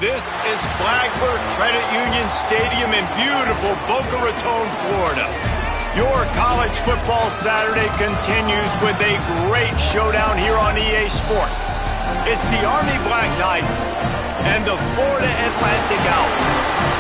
This is Flagler Credit Union Stadium in beautiful Boca Raton, Florida. Your college football Saturday continues with a great showdown here on EA Sports. It's the Army Black Knights and the Florida Atlantic Owls.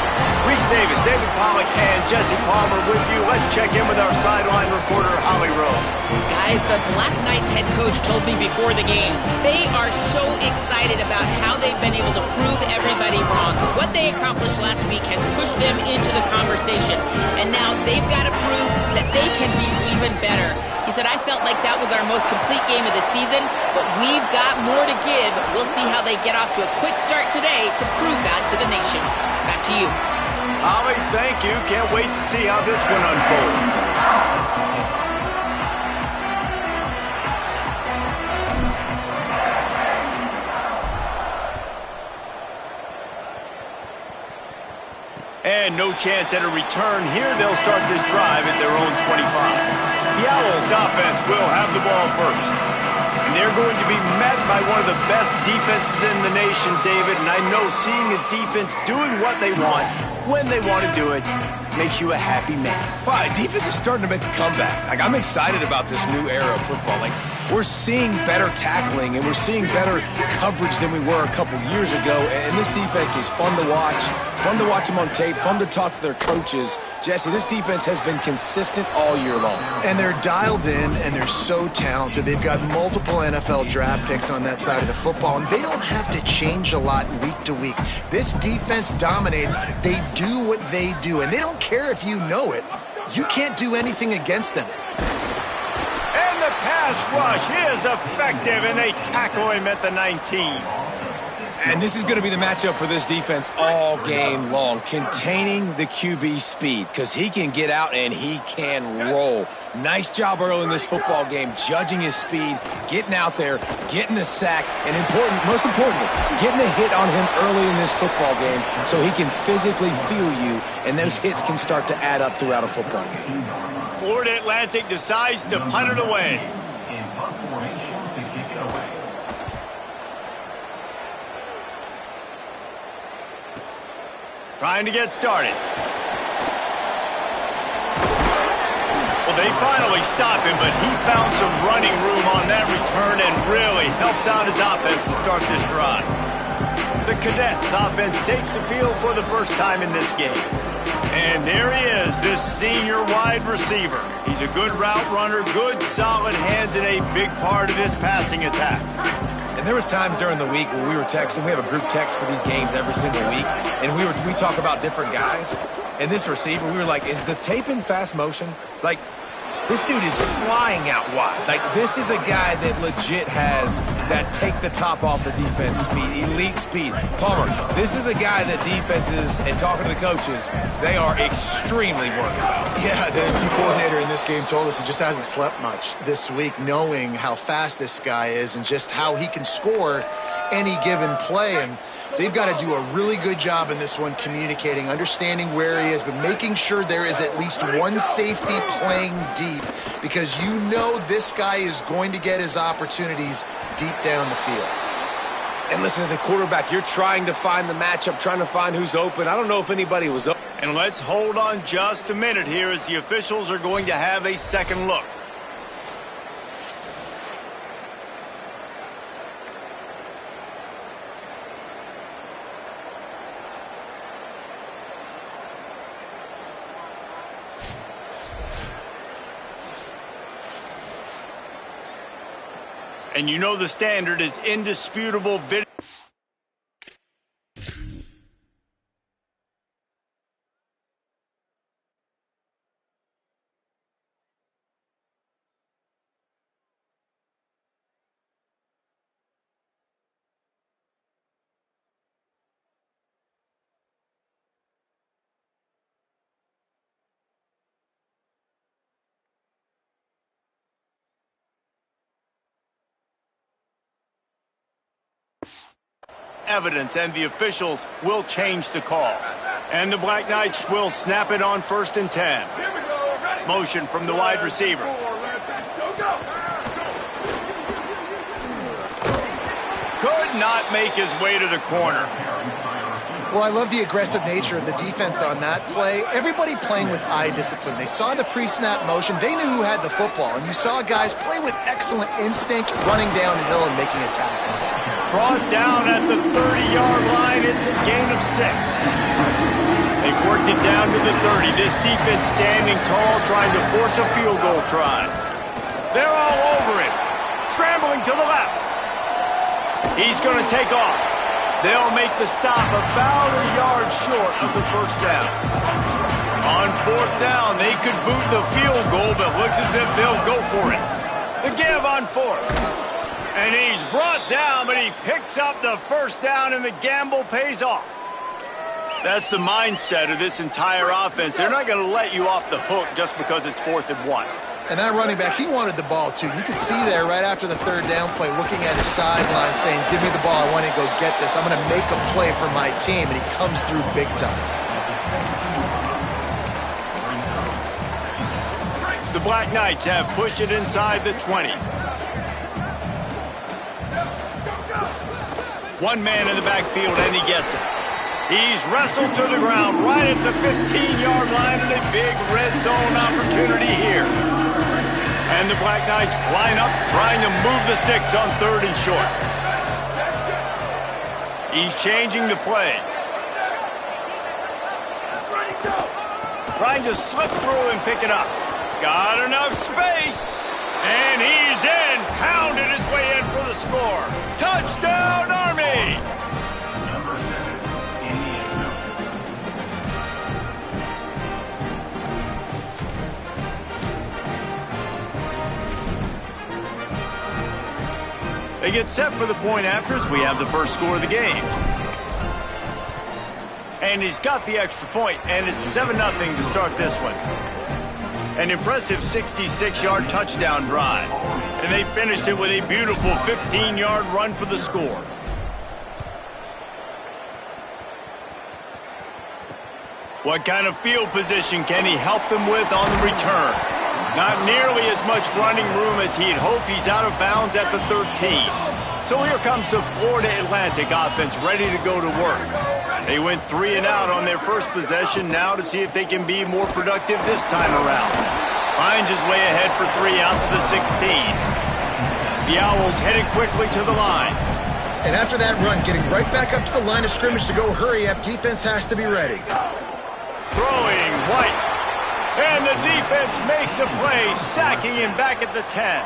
Reese Davis, David Pollack, and Jesse Palmer with you. Let's check in with our sideline reporter, Holly Rowe. Guys, the Black Knights head coach told me before the game, they are so excited about how they've been able to prove everybody wrong. What they accomplished last week has pushed them into the conversation, and now they've got to prove that they can be even better. He said, I felt like that was our most complete game of the season, but we've got more to give. We'll see how they get off to a quick start today to prove that to the nation. Back to you. Holly, thank you. Can't wait to see how this one unfolds. And no chance at a return here. They'll start this drive at their own 25. The Owls offense will have the ball first. And they're going to be met by one of the best defenses in the nation, David. And I know seeing a defense doing what they want, when they want to do it, makes you a happy man. Well, defense is starting to make a comeback. Like, I'm excited about this new era of football. Like, we're seeing better tackling and we're seeing better coverage than we were a couple years ago. And this defense is fun to watch them on tape, fun to talk to their coaches. Jesse, this defense has been consistent all year long. And they're dialed in and they're so talented. They've got multiple NFL draft picks on that side of the football, and they don't have to change a lot week to week. This defense dominates. They do what they do, and they don't care if you know it. You can't do anything against them. And the pass rush is effective, and they tackle him at the 19. And this is going to be the matchup for this defense all game long, containing the QB speed, because he can get out and he can roll. Nice job early in this football game, judging his speed, getting out there, getting the sack, and most importantly, getting a hit on him early in this football game so he can physically feel you, and those hits can start to add up throughout a football game. Florida Atlantic decides to punt it away. Trying to get started. Well, they finally stop him, but he found some running room on that return and really helps out his offense to start this drive. The Cadets offense takes the field for the first time in this game. And there he is, this senior wide receiver. He's a good route runner, good solid hands, and a big part of this passing attack. And there was times during the week when we were texting. We have a group text for these games every single week, and we talk about different guys. And this receiver, we were like, is the tape in fast motion? Like, this dude is flying out wide. Like, this is a guy that legit has that take the top off the defense speed, elite speed. Palmer, this is a guy that defenses, and talking to the coaches, they are extremely worried about. Yeah, the team coordinator in this game told us he just hasn't slept much this week, knowing how fast this guy is and just how he can score any given play. And they've got to do a really good job in this one communicating, understanding where he is, but making sure there is at least one safety playing deep, because you know this guy is going to get his opportunities deep down the field. And listen, as a quarterback, you're trying to find the matchup, trying to find who's open. I don't know if anybody was open. And let's hold on just a minute here as the officials are going to have a second look. And you know the standard is indisputable video. Evidence, and the officials will change the call. And the Black Knights will snap it on 1st and 10. Motion from the wide receiver. Could not make his way to the corner. Well, I love the aggressive nature of the defense on that play. Everybody playing with eye discipline. They saw the pre-snap motion. They knew who had the football. And you saw guys play with excellent instinct, running downhill and making a tackle. Brought down at the 30-yard line. It's a gain of 6. They've worked it down to the 30. This defense standing tall, trying to force a field goal try. They're all over it. Scrambling to the left. He's going to take off. They'll make the stop about a yard short of the first down. On 4th down, they could boot the field goal, but looks as if they'll go for it. The give on 4th. And he's brought down, but he picks up the first down, and the gamble pays off. That's the mindset of this entire offense. They're not going to let you off the hook just because it's 4th and 1. And that running back, he wanted the ball, too. You could see there right after the 3rd down play, looking at his sideline, saying, give me the ball. I want to go get this. I'm going to make a play for my team. And he comes through big time. The Black Knights have pushed it inside the 20. One man in the backfield, and he gets it. He's wrestled to the ground right at the 15-yard line, and a big red zone opportunity here. And the Black Knights line up, trying to move the sticks on 3rd and short. He's changing the play. Trying to slip through and pick it up. Got enough space. And he's in. Pounded his way in for the score. Touchdown, Army! They get set for the point afters. We have the first score of the game. And he's got the extra point, and it's 7-0 to start this one. An impressive 66-yard touchdown drive. And they finished it with a beautiful 15-yard run for the score. What kind of field position can he help them with on the return? Not nearly as much running room as he'd hoped. He's out of bounds at the 13. So here comes the Florida Atlantic offense ready to go to work. They went 3 and out on their first possession, now to see if they can be more productive this time around. Finds his way ahead for 3 out to the 16. The Owls headed quickly to the line. And after that run, getting right back up to the line of scrimmage to go hurry up, defense has to be ready. Throwing White. And the defense makes a play, sacking him back at the 10.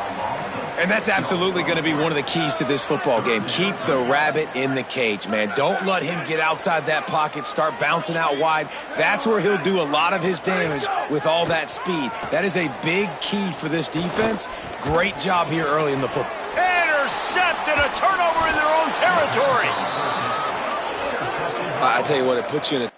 And that's absolutely going to be one of the keys to this football game. Keep the rabbit in the cage, man. Don't let him get outside that pocket, start bouncing out wide. That's where he'll do a lot of his damage with all that speed. That is a big key for this defense. Great job here early in the football. Intercepted, a turnover in their own territory. I tell you what, it puts you in a...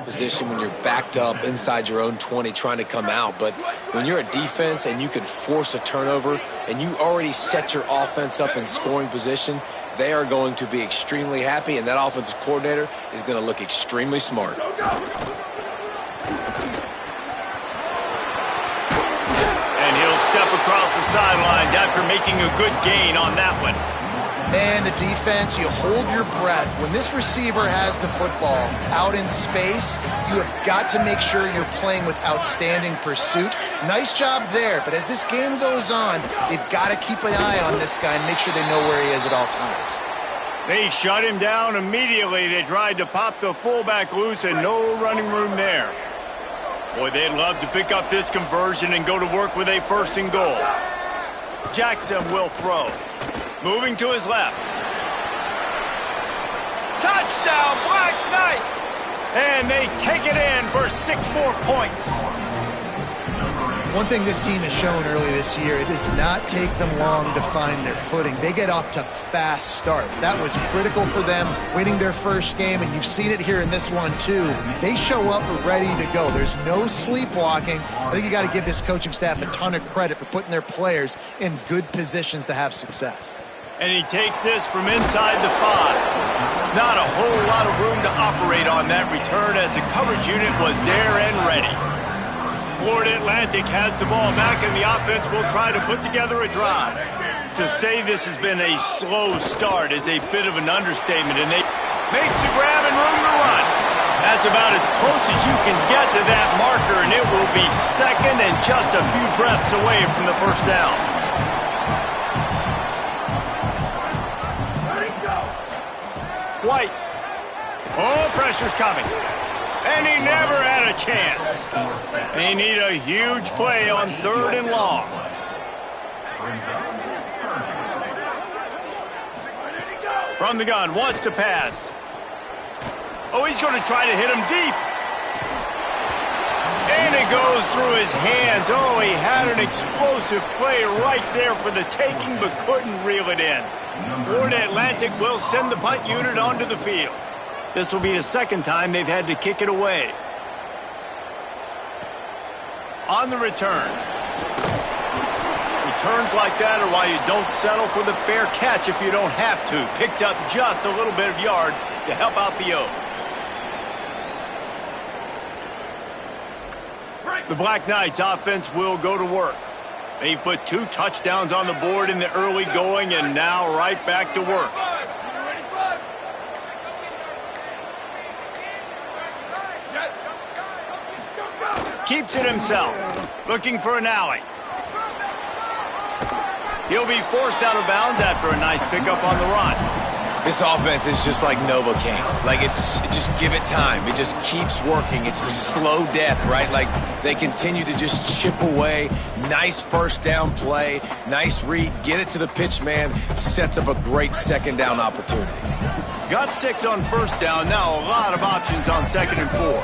position when you're backed up inside your own 20 trying to come out. But when you're a defense and you can force a turnover and you already set your offense up in scoring position, they are going to be extremely happy, and that offensive coordinator is going to look extremely smart. And he'll step across the sidelines after making a good gain on that one. Man, the defense, you hold your breath. When this receiver has the football out in space, you have got to make sure you're playing with outstanding pursuit. Nice job there, but as this game goes on, they've got to keep an eye on this guy and make sure they know where he is at all times. They shut him down immediately. They tried to pop the fullback loose, and no running room there. Boy, they'd love to pick up this conversion and go to work with a 1st and goal. Jackson will throw. Moving to his left. Touchdown, Black Knights! And they take it in for 6 more points. One thing this team has shown early this year, it does not take them long to find their footing. They get off to fast starts. That was critical for them winning their first game, and you've seen it here in this one too. They show up ready to go. There's no sleepwalking. I think you got to give this coaching staff a ton of credit for putting their players in good positions to have success. And he takes this from inside the 5. Not a whole lot of room to operate on that return as the coverage unit was there and ready. Florida Atlantic has the ball back, and the offense will try to put together a drive. To say this has been a slow start is a bit of an understatement, and they makes the grab and room to run. That's about as close as you can get to that marker, and it will be second and just a few breaths away from the first down. White. Oh, pressure's coming. And he never had a chance. They need a huge play on 3rd and long. From the gun, wants to pass. Oh, he's going to try to hit him deep. And it goes through his hands. Oh, he had an explosive play right there for the taking, but couldn't reel it in. Florida Atlantic will send the punt unit onto the field. This will be the second time they've had to kick it away. On the return. Returns like that are why you don't settle for the fair catch if you don't have to. Picks up just a little bit of yards to help out the O. The Black Knights offense will go to work. They put 2 touchdowns on the board in the early going and now right back to work. Keeps it himself. Looking for an alley. He'll be forced out of bounds after a nice pickup on the run. This offense is just like Novocaine. Like, just give it time. It just keeps working. It's a slow death, right? Like, they continue to just chip away. Nice first down play. Nice read. Get it to the pitch man. Sets up a great second down opportunity. Got 6 on first down. Now a lot of options on 2nd and 4.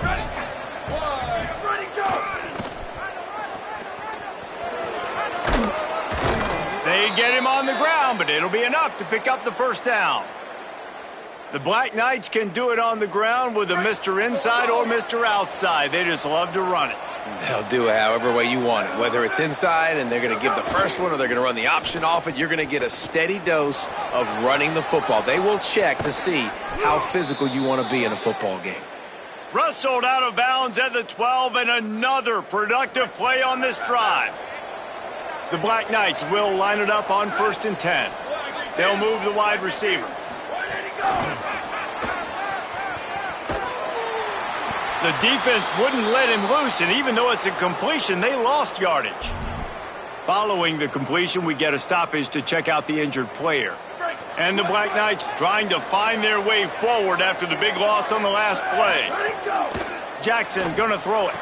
They get him on the ground, but it'll be enough to pick up the first down. The Black Knights can do it on the ground with a Mr. Inside or Mr. Outside. They just love to run it. They'll do it however way you want it. Whether it's inside and they're going to give the first one or they're going to run the option off it, you're going to get a steady dose of running the football. They will check to see how physical you want to be in a football game. Wrestled out of bounds at the 12, and another productive play on this drive. The Black Knights will line it up on 1st and 10. They'll move the wide receiver. The defense wouldn't let him loose, and even though it's a completion, they lost yardage. Following the completion, we get a stoppage to check out the injured player. And the Black Knights trying to find their way forward after the big loss on the last play. Jackson gonna throw it.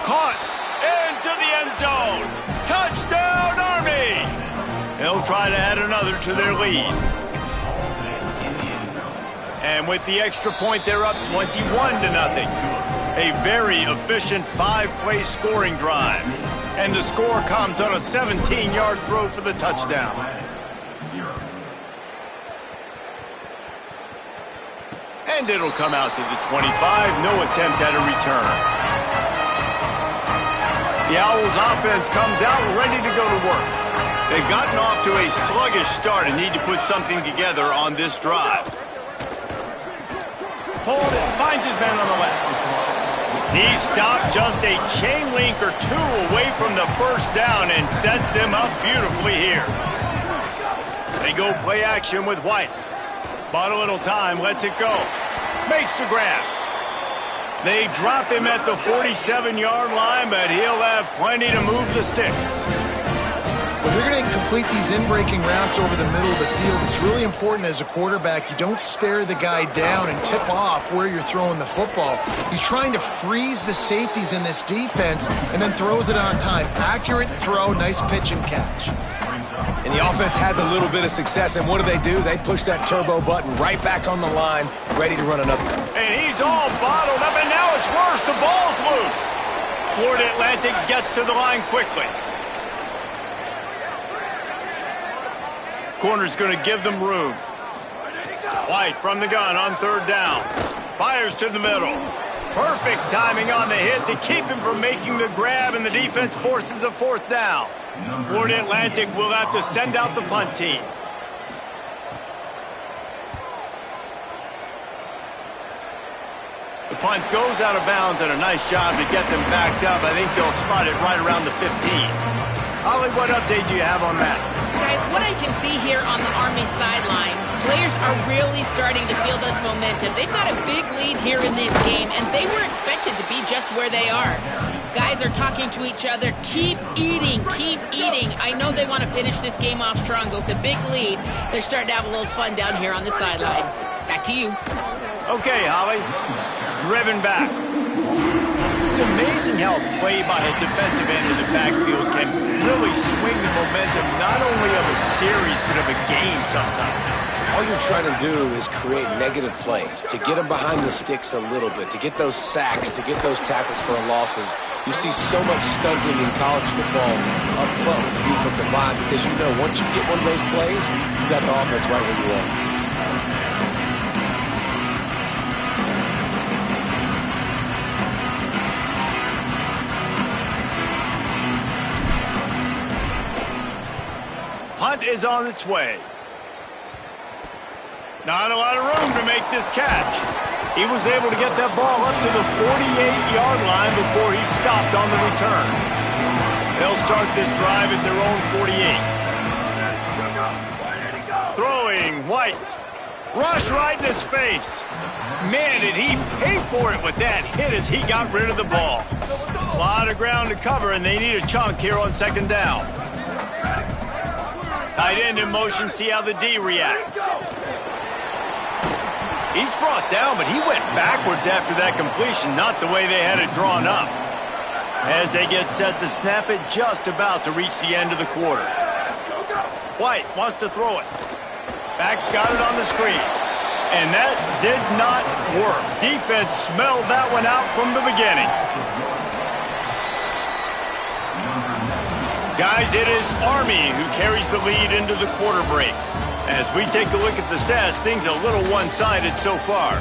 Caught into the end zone. Touchdown, Army! They'll try to add another to their lead. And with the extra point, they're up 21-0. A very efficient 5-play scoring drive. And the score comes on a 17-yard throw for the touchdown. And it'll come out to the 25. No attempt at a return. The Owls offense comes out ready to go to work. They've gotten off to a sluggish start and need to put something together on this drive. Pulled it, finds his man on the left. He stopped just a chain link or 2 away from the first down and sets them up beautifully here. They go play action with White. Bought a little time, lets it go. Makes the grab. They drop him at the 47-yard line, but he'll have plenty to move the sticks. When you're going to complete these in-breaking routes over the middle of the field, it's really important as a quarterback you don't stare the guy down and tip off where you're throwing the football. He's trying to freeze the safeties in this defense and then throws it on time. Accurate throw, nice pitch and catch. And the offense has a little bit of success, and what do? They push that turbo button right back on the line, ready to run another. And he's all bottled up, and now it's worse. The ball's loose. Florida Atlantic gets to the line quickly. Corner's going to give them room. White from the gun on third down. Fires to the middle. Perfect timing on the hit to keep him from making the grab, and the defense forces a fourth down. Florida Atlantic will have to send out the punt team. The punt goes out of bounds, and a nice job to get them backed up. I think they'll spot it right around the 15. Holly, what update do you have on that? Guys, what I can see here on the Army sideline, players are really starting to feel this momentum. They've got a big lead here in this game, and they were expected to be just where they are. Guys are talking to each other. Keep eating, keep eating. I know they want to finish this game off strong, but with a big lead, they're starting to have a little fun down here on the sideline. Back to you. Okay, Holly. Driven back. It's amazing how a play by a defensive end in the backfield can really swing the momentum not only of a series but of a game sometimes. All you're trying to do is create negative plays, to get them behind the sticks a little bit, to get those sacks, to get those tackles for losses. You see so much stunting in college football up front with the defensive line because you know once you get one of those plays, you got the offense right where you want. Hunt is on its way. Not a lot of room to make this catch. He was able to get that ball up to the 48-yard line before he stopped on the return. They'll start this drive at their own 48. Throwing, White. Rush right in his face. Man, did he pay for it with that hit as he got rid of the ball. A lot of ground to cover, and they need a chunk here on second down. Tight end in motion, see how the D reacts. He's brought down, but he went backwards after that completion, not the way they had it drawn up. As they get set to snap it, just about to reach the end of the quarter. White wants to throw it. Back's got it on the screen. And that did not work. Defense smelled that one out from the beginning. Guys, it is Army who carries the lead into the quarter break. As we take a look at the stats, things are a little one-sided so far.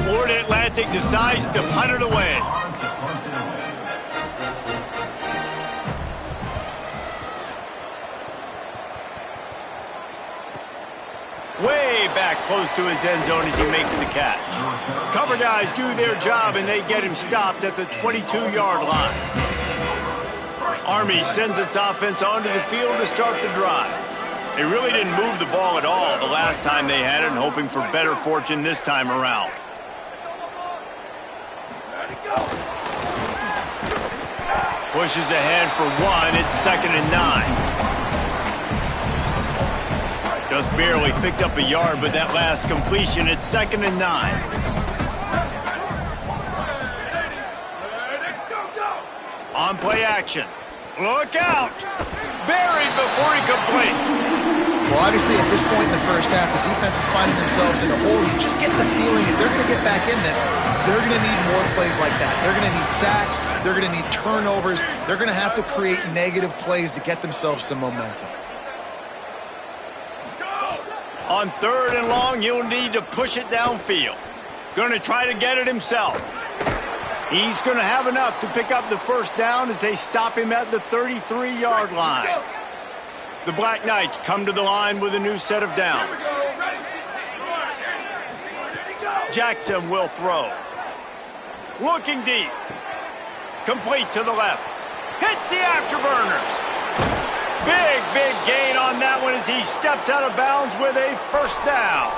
Florida Atlantic decides to punt it away. Way back close to his end zone as he makes the catch. Cover guys do their job, and they get him stopped at the 22-yard line. Army sends its offense onto the field to start the drive. They really didn't move the ball at all the last time they had it, and hoping for better fortune this time around. Pushes ahead for one. It's 2nd and 9. Just barely picked up a yard, but that last completion, it's 2nd and 9. On play action. Look out! Buried before he could blink. Well, obviously, at this point in the first half, the defense is finding themselves in a hole. You just get the feeling if they're going to get back in this, they're going to need more plays like that. They're going to need sacks. They're going to need turnovers. They're going to have to create negative plays to get themselves some momentum. On 3rd and long, he'll need to push it downfield. Going to try to get it himself. He's going to have enough to pick up the first down as they stop him at the 33-yard line. The Black Knights come to the line with a new set of downs. Jackson will throw. Looking deep. Complete to the left. Hits the afterburners. Big gain on that one as he steps out of bounds with a first down.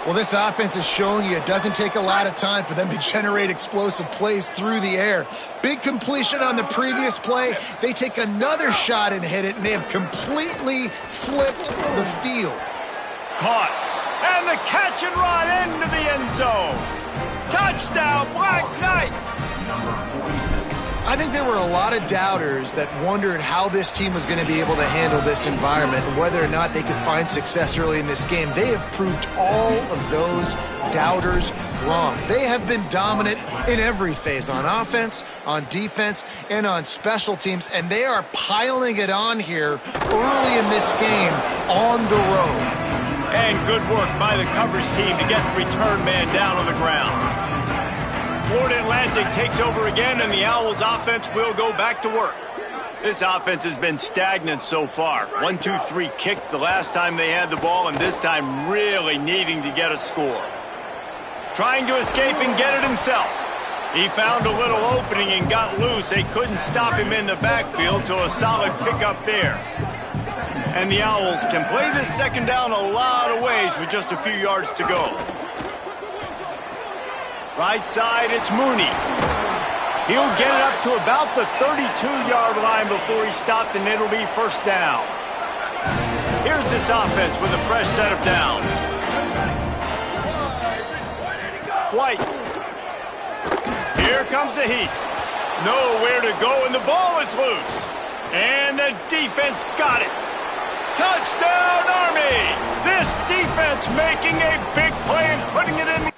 Well, this offense has shown you it doesn't take a lot of time for them to generate explosive plays through the air. Big completion on the previous play. They take another shot and hit it, and they have completely flipped the field. Caught. And the catch and run into the end zone. Touchdown, Black Knights. I think there were a lot of doubters that wondered how this team was going to be able to handle this environment and whether or not they could find success early in this game. They have proved all of those doubters wrong. They have been dominant in every phase, on offense, on defense, and on special teams, and they are piling it on here early in this game on the road. And good work by the coverage team to get the return man down on the ground. Florida Atlantic takes over again, and the Owls offense will go back to work. This offense has been stagnant so far. 1-2-3 kick the last time they had the ball, and this time really needing to get a score. Trying to escape and get it himself. He found a little opening and got loose. They couldn't stop him in the backfield, so a solid pickup there. And the Owls can play this second down a lot of ways with just a few yards to go. Right side, it's Mooney. He'll get it up to about the 32-yard line before he stopped, and it'll be first down. Here's this offense with a fresh set of downs. White. Here comes the heat. Nowhere to go, and the ball is loose. And the defense got it. Touchdown, Army! This defense making a big play and putting it in.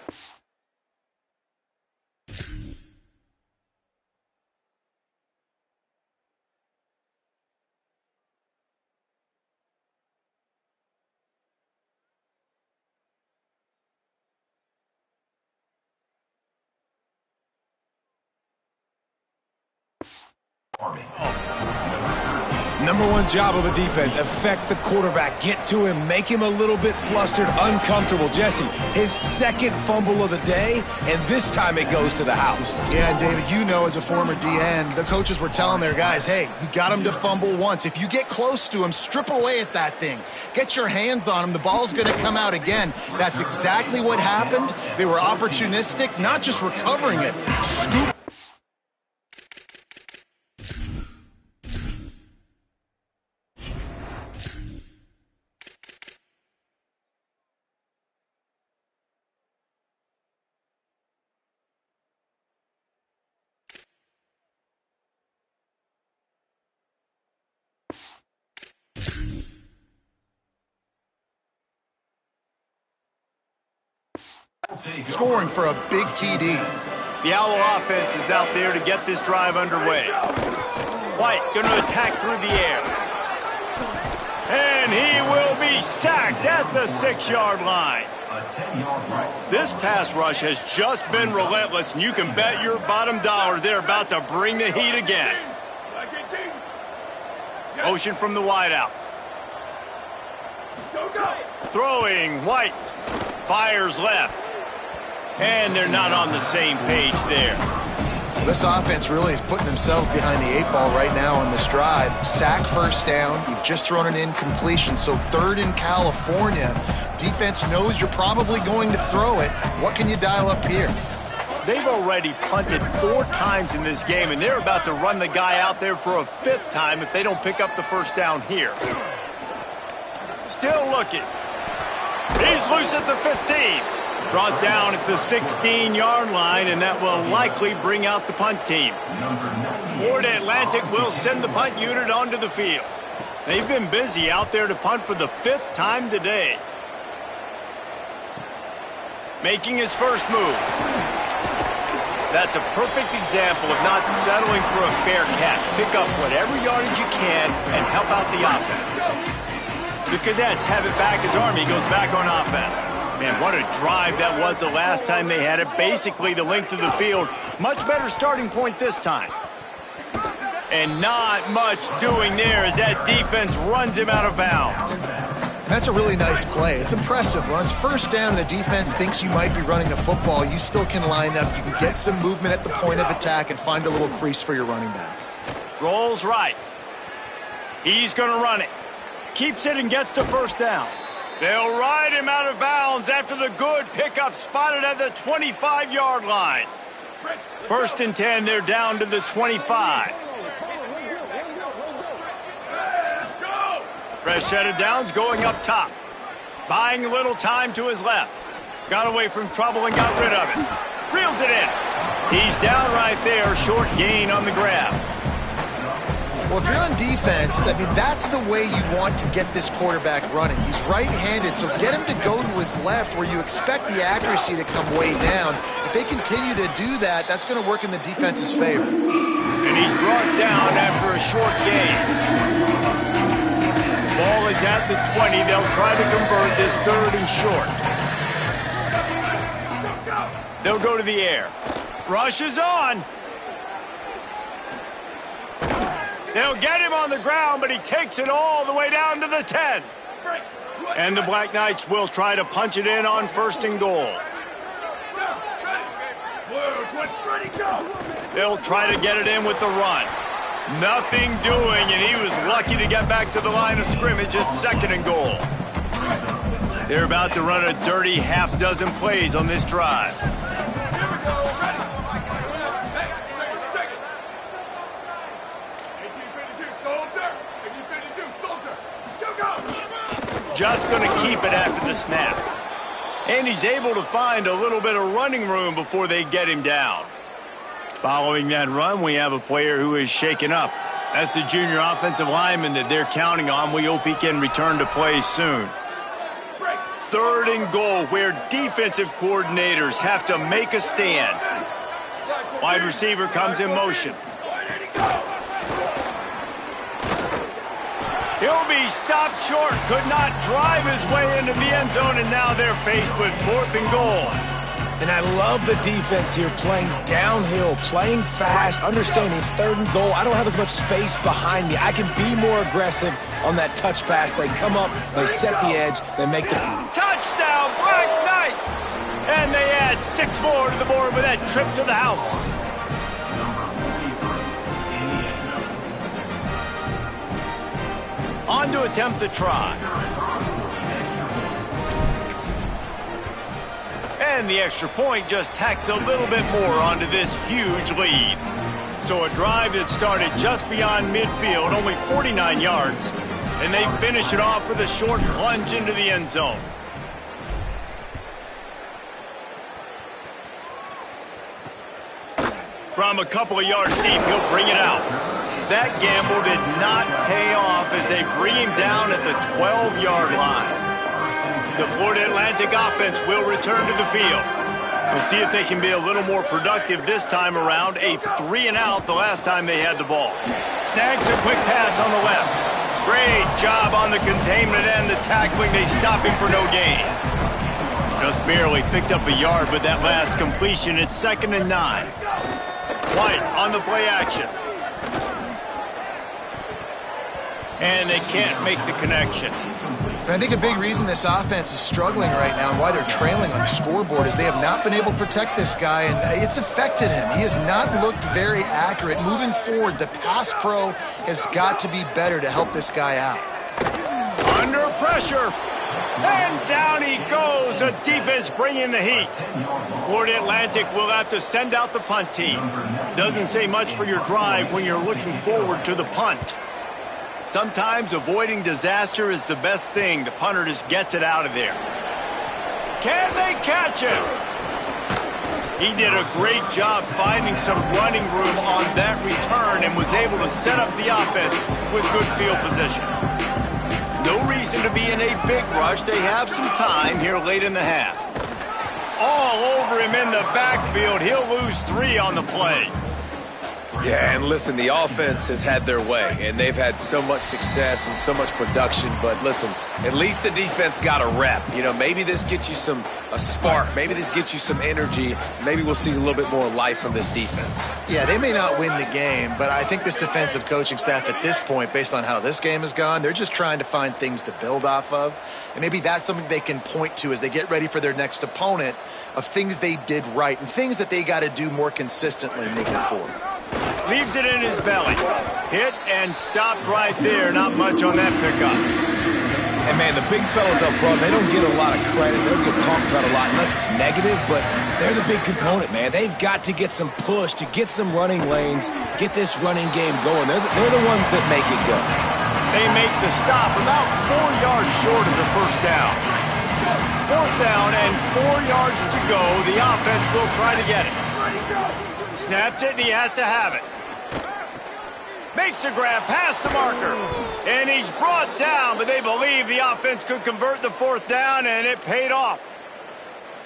Number one job of a defense, affect the quarterback, get to him, make him a little bit flustered, uncomfortable. Jesse, his second fumble of the day, and this time it goes to the house. Yeah, and David, you know as a former DN, the coaches were telling their guys, hey, you got him to fumble once. If you get close to him, strip away at that thing. Get your hands on him. The ball's going to come out again. That's exactly what happened. They were opportunistic, not just recovering it. Scoop. Scoring for a big TD. The Owl offense is out there to get this drive underway. White going to attack through the air. And he will be sacked at the 6-yard line. This pass rush has just been relentless, and you can bet your bottom dollar they're about to bring the heat again. Motion from the wideout. Throwing, White. Fires left. And they're not on the same page there. This offense really is putting themselves behind the 8-ball right now on this drive. Sack, first down. You've just thrown an incompletion, so third in California. Defense knows you're probably going to throw it. What can you dial up here? They've already punted 4 times in this game, and they're about to run the guy out there for a 5th time if they don't pick up the first down here. Still looking. He's loose at the 15. Brought down at the 16-yard line, and that will likely bring out the punt team. Florida Atlantic will send the punt unit onto the field. They've been busy out there to punt for the 5th time today. Making his first move. That's a perfect example of not settling for a fair catch. Pick up whatever yardage you can and help out the offense. The Cadets have it back as Army goes back on offense. Man, what a drive that was the last time they had it. Basically the length of the field. Much better starting point this time. And not much doing there as that defense runs him out of bounds. That's a really nice play. It's impressive. When it's first down and the defense thinks you might be running the football, you still can line up. You can get some movement at the point of attack and find a little crease for your running back. Rolls right. He's going to run it. Keeps it and gets the first down. They'll ride him out of bounds after the good pickup spotted at the 25-yard line. First and 10, they're down to the 25. Fresh set of downs going up top. Buying a little time to his left. Got away from trouble and got rid of it. Reels it in. He's down right right there, short gain on the grab. Well, if you're on defense, I mean, that's the way you want to get this quarterback running. He's right-handed, so get him to go to his left where you expect the accuracy to come way down. If they continue to do that, that's going to work in the defense's favor. And he's brought down after a short gain. The ball is at the 20. They'll try to convert this 3rd and short. They'll go to the air. Rush is on. They'll get him on the ground, but he takes it all the way down to the 10. And the Black Knights will try to punch it in on 1st and goal. They'll try to get it in with the run. Nothing doing, and he was lucky to get back to the line of scrimmage at 2nd and goal. They're about to run a dirty half-dozen plays on this drive. Just going to keep it after the snap. And he's able to find a little bit of running room before they get him down. Following that run, we have a player who is shaken up. That's the junior offensive lineman that they're counting on. We hope he can return to play soon. 3rd and goal, where defensive coordinators have to make a stand. Wide receiver comes in motion. He'll be stopped short, could not drive his way into the end zone, and now they're faced with 4th and goal. And I love the defense here, playing downhill, playing fast, understanding it's 3rd and goal. I don't have as much space behind me. I can be more aggressive on that touch pass. They come up, they set the edge, they make the... Touchdown, Black Knights! And they add 6 more to the board with that trip to the house. On to attempt the try. And the extra point just tacks a little bit more onto this huge lead. So a drive that started just beyond midfield, only 49 yards, and they finish it off with a short plunge into the end zone. From a couple of yards deep, he'll bring it out. That gamble did not pay off as they bring him down at the 12-yard line. The Florida Atlantic offense will return to the field. We'll see if they can be a little more productive this time around. A 3-and-out the last time they had the ball. Snags a quick pass on the left. Great job on the containment and the tackling. They stop him for no gain. Just barely picked up a yard with that last completion. It's 2nd and 9. White on the play action. And they can't make the connection. And I think a big reason this offense is struggling right now and why they're trailing on the scoreboard is they have not been able to protect this guy, and it's affected him. He has not looked very accurate. Moving forward, the pass pro has got to be better to help this guy out. Under pressure. And down he goes. The defense bringing the heat. Florida Atlantic will have to send out the punt team. Doesn't say much for your drive when you're looking forward to the punt. Sometimes avoiding disaster is the best thing. The punter just gets it out of there. Can they catch him? He did a great job finding some running room on that return and was able to set up the offense with good field position. No reason to be in a big rush. They have some time here late in the half. All over him in the backfield. He'll lose 3 on the play. Yeah, and listen, the offense has had their way, and they've had so much success and so much production. But listen, at least the defense got a rep. You know, maybe this gets you a spark. Maybe this gets you some energy. Maybe we'll see a little bit more life from this defense. Yeah, they may not win the game, but I think this defensive coaching staff at this point, based on how this game has gone, they're just trying to find things to build off of. And maybe that's something they can point to as they get ready for their next opponent, of things they did right and things that they got to do more consistently moving forward. Leaves it in his belly. Hit and stopped right there. Not much on that pickup. And, man, the big fellas up front, they don't get a lot of credit. They don't get talked about a lot unless it's negative, but they're the big component, man. They've got to get some push, to get some running lanes, get this running game going. They're the ones that make it go. They make the stop about 4 yards short of the first down. 4th down and 4 yards to go. The offense will try to get it. Snaps it, and he has to have it. Makes the grab past the marker. And he's brought down, but they believe the offense could convert the 4th down, and it paid off.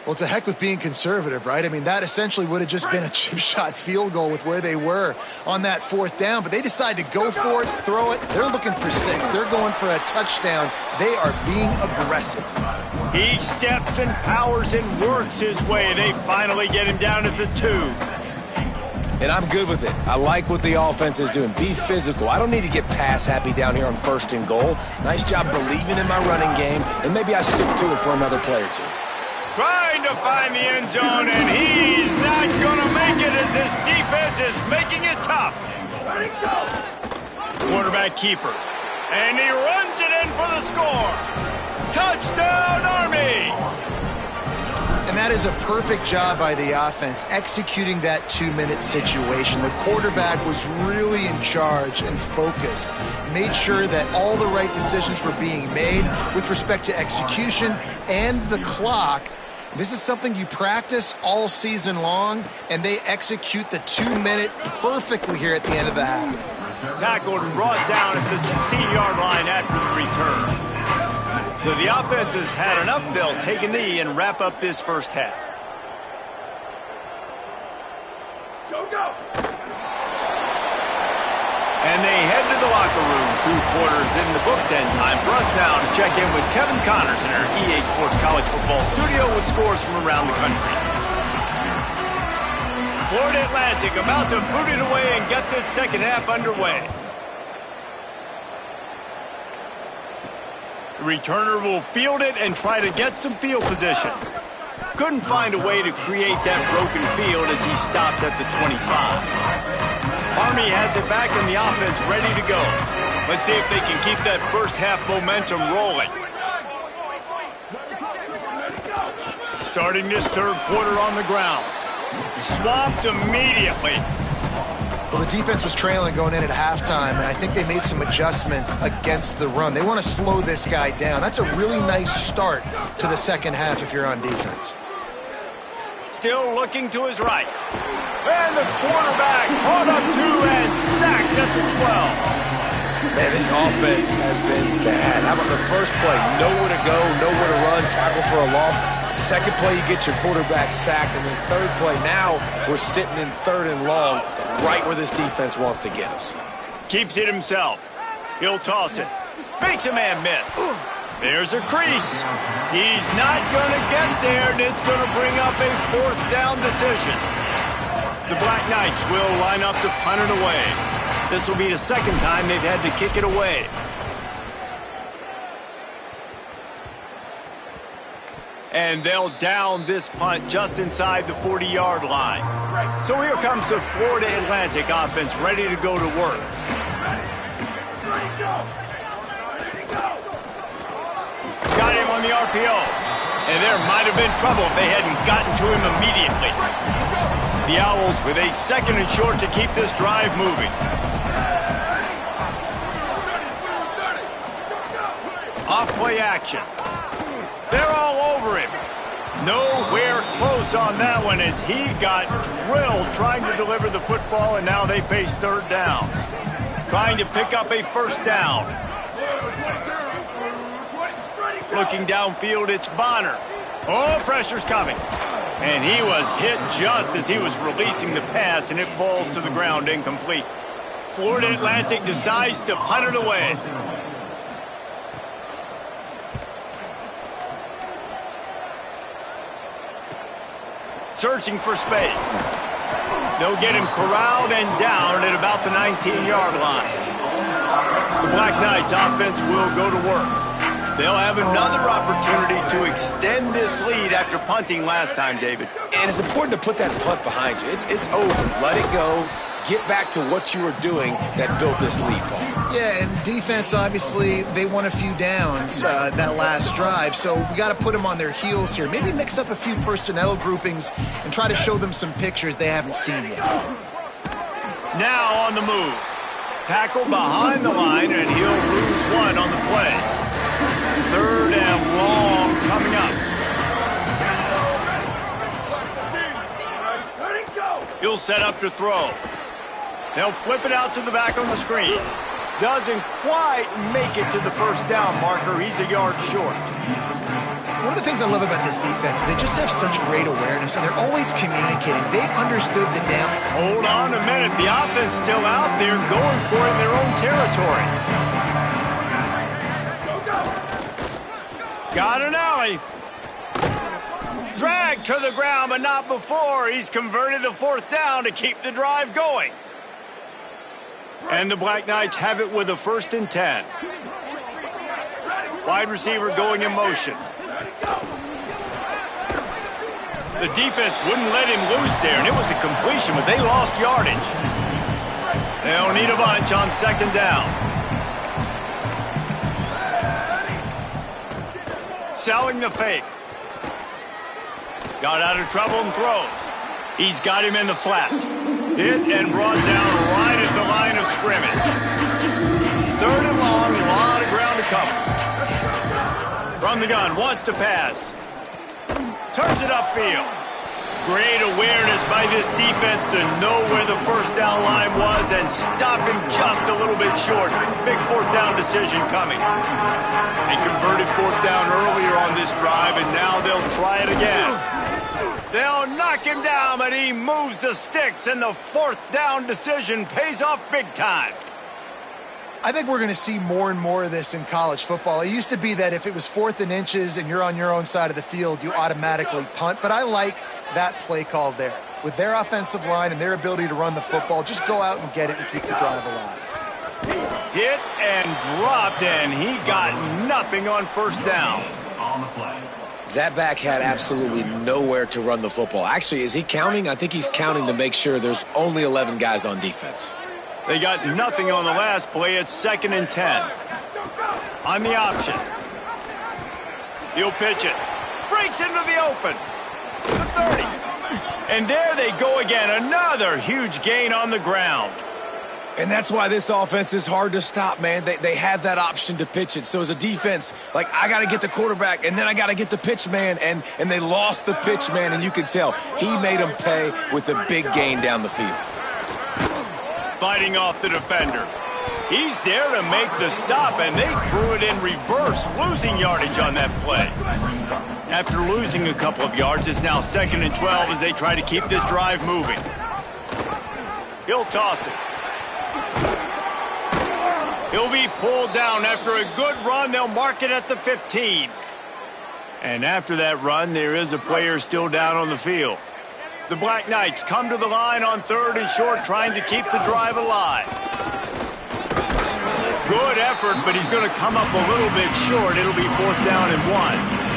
Well, to heck with being conservative, right? I mean, that essentially would have just been a chip shot field goal with where they were on that 4th down, but they decide to go for it, throw it. They're looking for 6. They're going for a touchdown. They are being aggressive. He steps and powers and works his way. They finally get him down at the 2. And I'm good with it. I like what the offense is doing. Be physical. I don't need to get pass happy down here on 1st and goal. Nice job believing in my running game, and maybe I stick to it for another play or 2. Trying to find the end zone, and he's not going to make it as this defense is making it tough. Let it go. Quarterback keeper. And he runs it in for the score. Touchdown, Army! And that is a perfect job by the offense, executing that 2-minute situation. The quarterback was really in charge and focused. Made sure that all the right decisions were being made with respect to execution and the clock. This is something you practice all season long, and they execute the 2-minute perfectly here at the end of the half. Tackled and brought down at the 16-yard line after the return. So the offense has had enough. They'll take a knee and wrap up this first half. Go, go! And they head to the locker room. 2 quarters in the books, and time for us now to check in with Kevin Connors in our EA Sports College Football studio with scores from around the country. Florida Atlantic about to boot it away and get this second half underway. The returner will field it and try to get some field position. Couldn't find a way to create that broken field as he stopped at the 25. Army has it back in the offense ready to go. Let's see if they can keep that first half momentum rolling. Starting this 3rd quarter on the ground. Swamped immediately. Well, the defense was trailing going in at halftime, and I think they made some adjustments against the run. They want to slow this guy down. That's a really nice start to the second half if you're on defense. Still looking to his right. And the quarterback caught up to and sacked at the 12. Man, this offense has been bad. How about the first play? Nowhere to go, nowhere to run, tackle for a loss. Second play, you get your quarterback sacked. And then 3rd play, now we're sitting in 3rd and long, right where this defense wants to get us. Keeps it himself. He'll toss it. Makes a man miss. There's a crease. He's not going to get there, and it's going to bring up a 4th down decision. The Black Knights will line up to punt it away. This will be the 2nd time they've had to kick it away. And they'll down this punt just inside the 40-yard line. So here comes the Florida Atlantic offense ready to go to work. Got him on the RPO. And there might have been trouble if they hadn't gotten to him immediately. The Owls with a 2nd and short to keep this drive moving. Off-play action. They're all over him. Nowhere close on that one as he got drilled trying to deliver the football, and now they face 3rd down. Trying to pick up a 1st down. Looking downfield, it's Bonner. Oh, pressure's coming. And he was hit just as he was releasing the pass, and it falls to the ground incomplete. Florida Atlantic decides to punt it away. Searching for space. They'll get him corralled and down at about the 19-yard line. The Black Knights offense will go to work. They'll have another opportunity to extend this lead after punting last time, David. And it's important to put that punt behind you. It's over. Let it go. Get back to what you were doing that built this lead, Paul. Yeah, and defense, obviously, they won a few downs that last drive, so we got to put them on their heels here. Maybe mix up a few personnel groupings and try to show them some pictures they haven't seen yet. Now on the move. Tackle behind the line, and he'll lose one on the play. 3rd and long coming up. He'll set up to throw. They'll flip it out to the back on the screen. Doesn't quite make it to the first down marker. He's a yard short. One of the things I love about this defense is they just have such great awareness, and they're always communicating. They understood the down. Hold on a minute. The offense still out there going for it in their own territory. Got an alley. Dragged to the ground, but not before. He's converted a fourth down to keep the drive going. And the Black Knights have it with a 1st and 10. Wide receiver going in motion. The defense wouldn't let him loose there, and it was a completion, but they lost yardage. They'll need a bunch on 2nd down. Selling the fake. Got out of trouble and throws. He's got him in the flat. Hit and brought down right at the line of scrimmage. 3rd and long, a lot of ground to cover. From the gun, wants to pass. Turns it upfield. Great awareness by this defense to know where the first down line was and stop him just a little bit short. Big 4th down decision coming. They converted 4th down earlier on this drive, and now they'll try it again. They'll knock him down, but he moves the sticks, and the 4th down decision pays off big time. I think we're going to see more and more of this in college football. It used to be that if it was 4th and inches and you're on your own side of the field, you automatically punt. But I like that play call there. With their offensive line and their ability to run the football, just go out and get it and keep the drive alive. Hit and dropped, and he got nothing on 1st down. On the play. That back had absolutely nowhere to run the football. Actually, is he counting? I think he's counting to make sure there's only 11 guys on defense. They got nothing on the last play. It's 2nd and 10. On the option. He'll pitch it. Breaks into the open. The 30. And there they go again. Another huge gain on the ground. And that's why this offense is hard to stop, man. They have that option to pitch it. So as a defense, like, I got to get the quarterback, and then I got to get the pitch man, and they lost the pitch man, and you can tell he made them pay with a big gain down the field. Fighting off the defender. He's there to make the stop, and they threw it in reverse, losing yardage on that play. After losing a couple of yards, it's now 2nd and 12 as they try to keep this drive moving. He'll toss it. He'll be pulled down. After a good run, they'll mark it at the 15. And after that run, there is a player still down on the field. The Black Knights come to the line on 3rd and short, trying to keep the drive alive. Good effort, but he's going to come up a little bit short. It'll be 4th down and 1.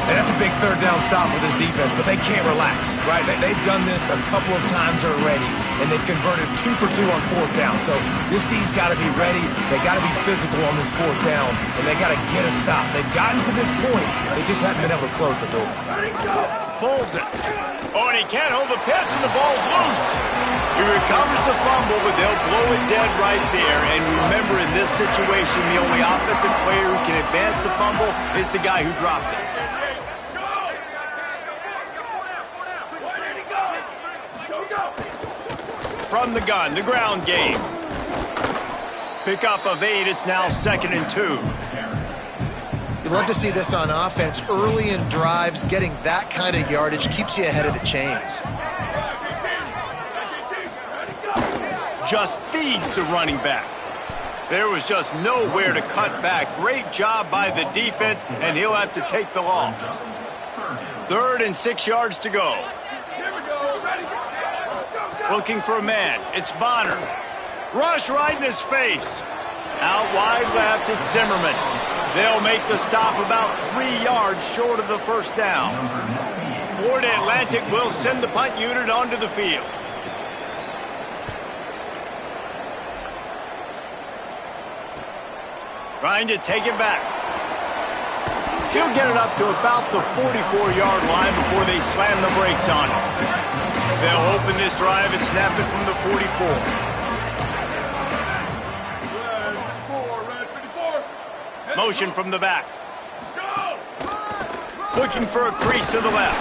And that's a big 3rd down stop for this defense, but they can't relax, right? They've done this a couple of times already, and they've converted 2 for 2 on 4th down. So this D's got to be ready. They got to be physical on this 4th down, and they got to get a stop. They've gotten to this point. They just haven't been able to close the door. Pulls it. Oh, and he can't hold the pitch, and the ball's loose. He recovers the fumble, but they'll blow it dead right there. And remember, in this situation, the only offensive player who can advance the fumble is the guy who dropped it. From the gun, the ground game. Pickup of 8, it's now 2nd and 2. You love to see this on offense. Early in drives, getting that kind of yardage keeps you ahead of the chains. Just feeds the running back. There was just nowhere to cut back. Great job by the defense, and he'll have to take the loss. 3rd and 6 yards to go. Looking for a man. It's Bonner. Rush right in his face. Out wide left, it's Zimmerman. They'll make the stop about 3 yards short of the 1st down. Florida Atlantic will send the punt unit onto the field. Trying to take it back. He'll get it up to about the 44-yard line before they slam the brakes on it. They'll open this drive and snap it from the 44. Motion from the back. Looking for a crease to the left.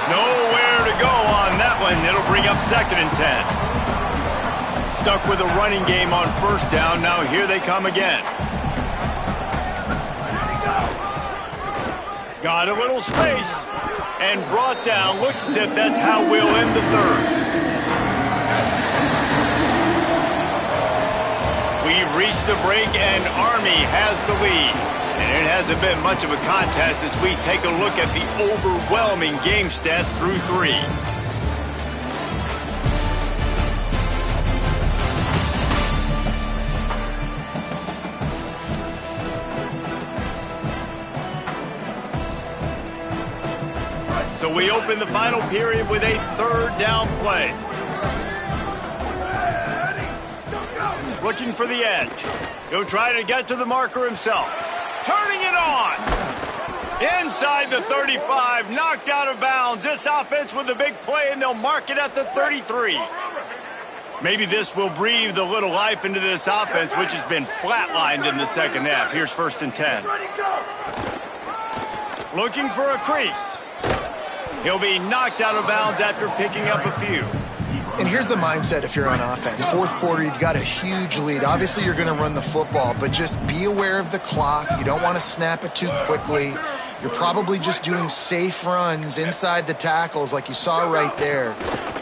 Nowhere to go on that one. It'll bring up 2nd and 10. Stuck with a running game on 1st down. Now here they come again. Got a little space and brought down. Looks as if that's how we'll end the 3rd. We've reached the break and Army has the lead. And it hasn't been much of a contest as we take a look at the overwhelming game stats through 3. So we open the final period with a 3rd down play. Looking for the edge. He'll try to get to the marker himself. Turning it on. Inside the 35, knocked out of bounds. This offense with a big play, and they'll mark it at the 33. Maybe this will breathe a little life into this offense, which has been flatlined in the 2nd half. Here's 1st and 10. Looking for a crease. He'll be knocked out of bounds after picking up a few. And here's the mindset if you're on offense. 4th quarter, you've got a huge lead. Obviously, you're going to run the football, but just be aware of the clock. You don't want to snap it too quickly. You're probably just doing safe runs inside the tackles like you saw right there.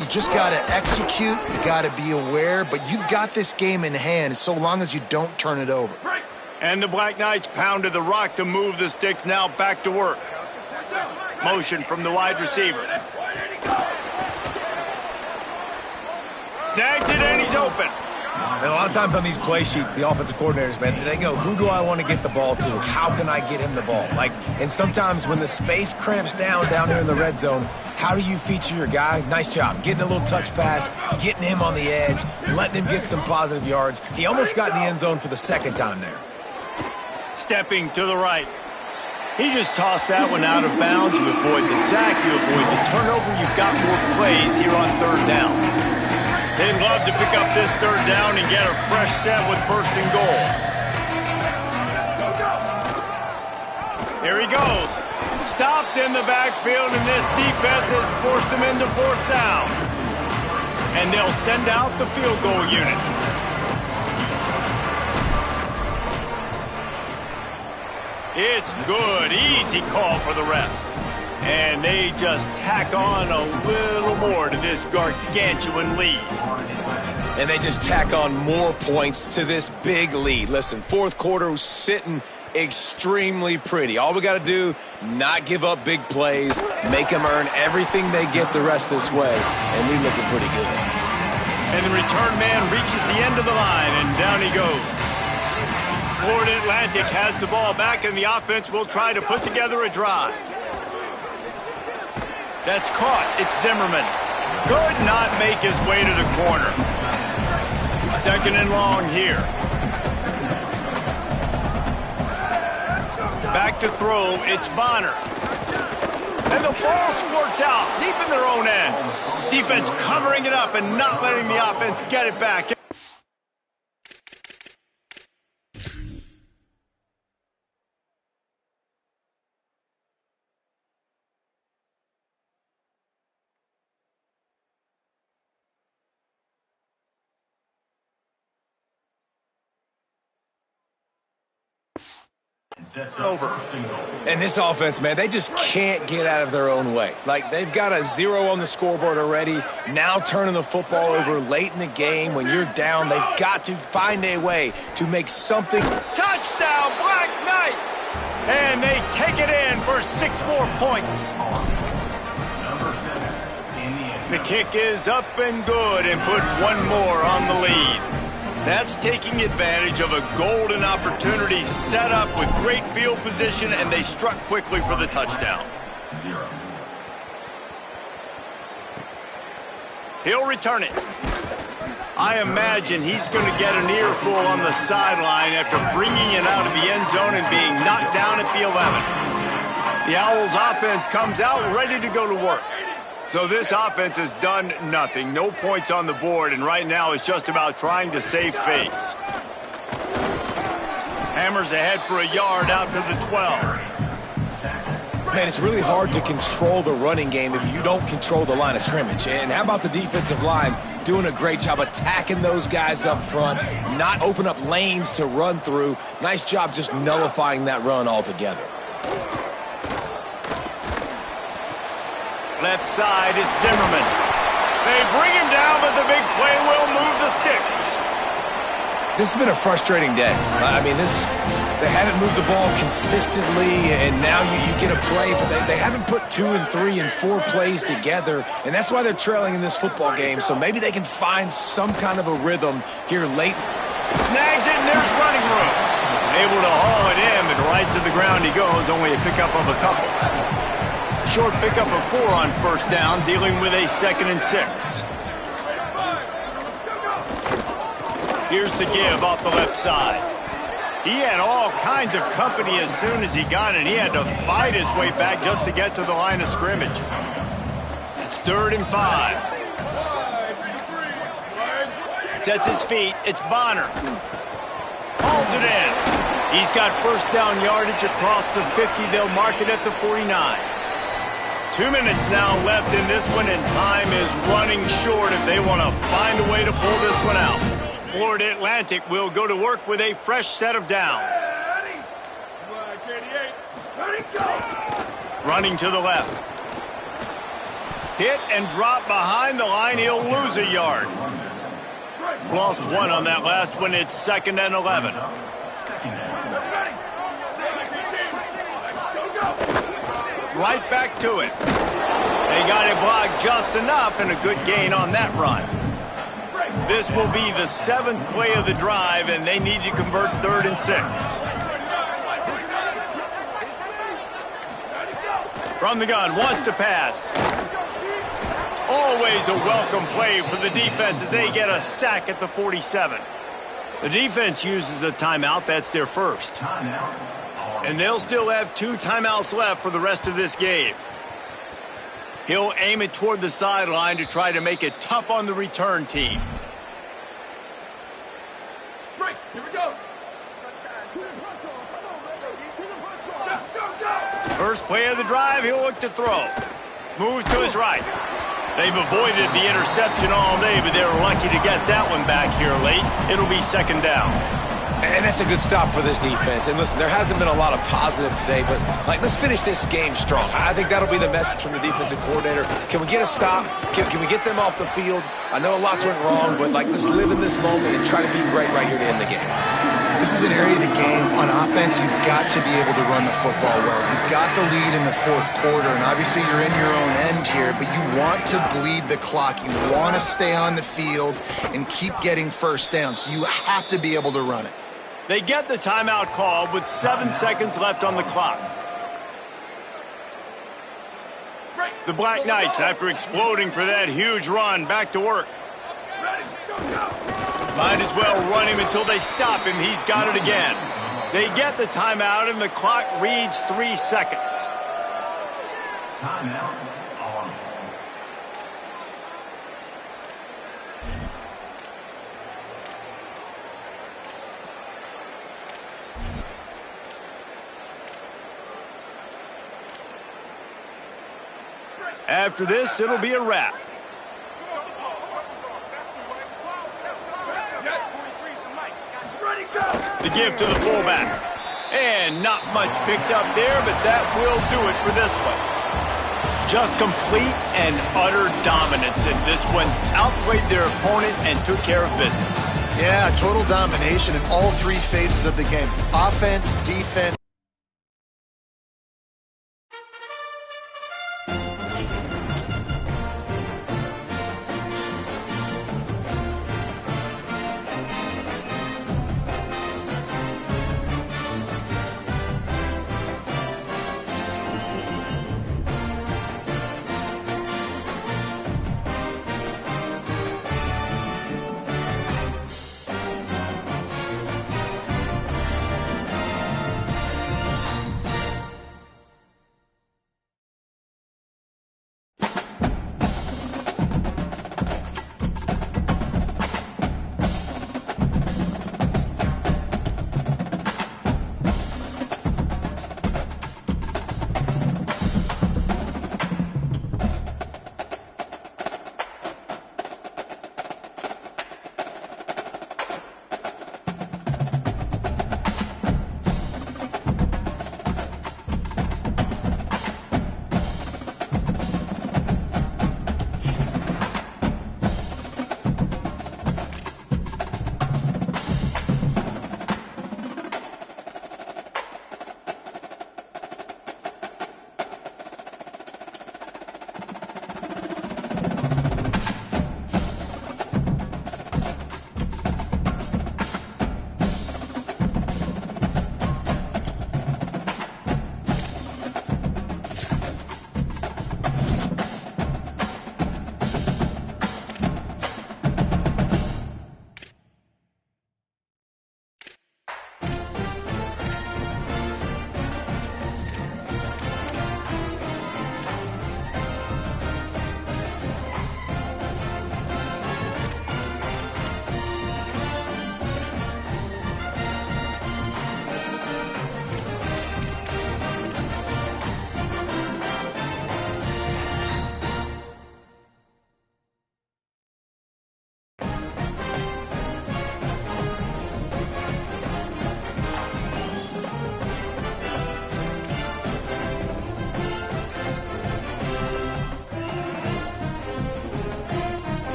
You just got to execute. You got to be aware, but you've got this game in hand so long as you don't turn it over. And the Black Knights pounded the rock to move the sticks. Now back to work. Motion from the wide receiver. Snags it and he's open. And a lot of times on these play sheets, the offensive coordinators, man, they go, who do I want to get the ball to? How can I get him the ball? And sometimes when the space cramps down here in the red zone, how do you feature your guy? Nice job. Getting a little touch pass, getting him on the edge, letting him get some positive yards. He almost got in the end zone for the 2nd time there. Stepping to the right. He just tossed that one out of bounds. You avoid the sack, you avoid the turnover. You've got more plays here on 3rd down. They'd love to pick up this 3rd down and get a fresh set with 1st and goal. Here he goes. Stopped in the backfield, and this defense has forced him into 4th down. And they'll send out the field goal unit. It's good. Easy call for the refs. And they just tack on a little more to this gargantuan lead. And they just tack on more points to this big lead. Listen, 4th quarter was sitting extremely pretty. All we got to do, not give up big plays, make them earn everything they get the rest this way, and we looking pretty good. And the return man reaches the end of the line, and down he goes. Florida Atlantic has the ball back, and the offense will try to put together a drive. That's caught. It's Zimmerman. Could not make his way to the corner. 2nd and long here. Back to throw. It's Bonner. And the ball squirts out deep in their own end. Defense covering it up and not letting the offense get it back. Over. And this offense, man, they just can't get out of their own way. They've got a 0 on the scoreboard already. Now turning the football over late in the game when you're down, they've got to find a way to make something. Touchdown, Black Knights! And they take it in for 6 more points. The kick is up and good and put 1 more on the lead. That's taking advantage of a golden opportunity set up with great field position, and they struck quickly for the touchdown. He'll return it. I imagine he's going to get an earful on the sideline after bringing it out of the end zone and being knocked down at the 11. The Owls offense comes out ready to go to work. So this offense has done nothing. No points on the board, and right now it's just about trying to save face. Hammers ahead for a yard out to the 12. Man, it's really hard to control the running game if you don't control the line of scrimmage. And how about the defensive line doing a great job attacking those guys up front, not open up lanes to run through. Nice job just nullifying that run altogether. Left side is Zimmerman. They bring him down, but the big play will move the sticks. This has been a frustrating day. They haven't moved the ball consistently, and now you get a play, but they haven't put 2 and 3 and 4 plays together, and that's why they're trailing in this football game. So maybe they can find some kind of a rhythm here late. Snags it, and there's running room. Able to haul it in, and right to the ground he goes, only a pickup of a couple. Short pickup of 4 on first down, dealing with a 2nd and 6. Here's the give off the left side. He had all kinds of company as soon as he got it. He had to fight his way back just to get to the line of scrimmage. It's 3rd and 5. Sets his feet. It's Bonner. Hauls it in. He's got first down yardage across the 50. They'll mark it at the 49. 2 minutes now left in this one, and time is running short if they want to find a way to pull this one out. Florida Atlantic will go to work with a fresh set of downs. Running to the left. Hit and drop behind the line. He'll lose a yard. Lost 1 on that last one. It's 2nd and 11. Right back to it. They got it blocked just enough, and a good gain on that run. This will be the 7th play of the drive, and they need to convert 3rd and 6. From the gun, wants to pass. Always a welcome play for the defense as they get a sack at the 47. The defense uses a timeout. That's their first. And they'll still have 2 timeouts left for the rest of this game. He'll aim it toward the sideline to try to make it tough on the return team. Here we go. First play of the drive, he'll look to throw. Moves to his right. They've avoided the interception all day, but they're lucky to get that one back here late. It'll be 2nd down. And that's a good stop for this defense. And listen, there hasn't been a lot of positive today, but let's finish this game strong. I think that'll be the message from the defensive coordinator. Can we get a stop? Can we get them off the field? I know lots went wrong, but let's live in this moment and try to be great right here to end the game. This is an area of the game on offense you've got to be able to run the football well. You've got the lead in the 4th quarter, and obviously you're in your own end here, but you want to bleed the clock. You want to stay on the field and keep getting first down, so you have to be able to run it. They get the timeout called with 7 seconds left on the clock. The Black Knights, after exploding for that huge run, back to work. Might as well run him until they stop him. He's got it again. They get the timeout, and the clock reads 3 seconds. Timeout. After this, it'll be a wrap. The give to the fullback. And not much picked up there, but that will do it for this one. Just complete and utter dominance in this one. Outplayed their opponent and took care of business. Yeah, total domination in all 3 phases of the game. Offense, defense.